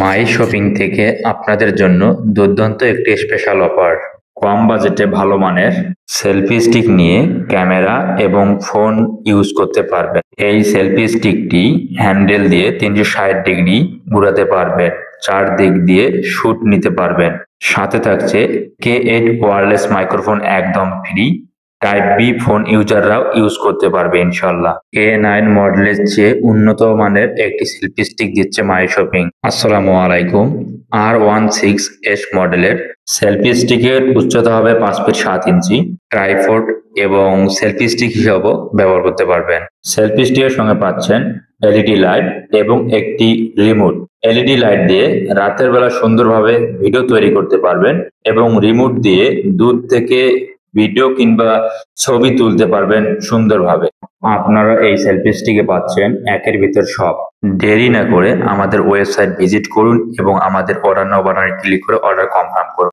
মাই shopping থেকে আপনাদের জন্য দুর্দান্ত একটি স্পেশাল অফার। কম বাজেটে ভালো মানের সেলফি স্টিক নিয়ে ক্যামেরা এবং ফোন ইউজ করতে পারবেন। এই সেলফি স্টিকটি হ্যান্ডেল দিয়ে 360 ডিগ্রি ঘুরাতে পারবেন, চারদিক দিয়ে শুট নিতে পারবেন। সাথে থাকছে K8 ওয়্যারলেস মাইক্রোফোন একদম ফ্রি। টাইপ বি ফোন ইউজাররাও ইউজ করতে পারবে ইনশাল্লাহ। K9 মডেলের চেয়ে উন্নত মানের একটি সেলফি স্টিক দিচ্ছে মাই শপিং। আসসালামু আলাইকুম। R16S মডেলের সেলফি স্টিকের উচ্চতা হবে 5 ফিট 7 ইঞ্চি। ট্রাইপড এবং সেলফি স্টিক হিসেবেও ব্যবহার করতে পারবেন। সেলফি স্টিকের সঙ্গে পাচ্ছেন এলইডি লাইট এবং একটি রিমোট। এলইডি লাইট দিয়ে রাতের বেলা সুন্দরভাবে ভিডিও তৈরি করতে পারবেন এবং রিমোট দিয়ে দূর থেকে ভিডিও কিংবা ছবি তুলতে পারবেন সুন্দরভাবে। আপনারা এই সেলফি স্টিকে পাচ্ছেন একের ভিতর সব। দেরি না করে আমাদের ওয়েবসাইট ভিজিট করুন এবং আমাদের অর্ডার নাও বাটনে ক্লিক করে অর্ডার কনফার্ম করুন।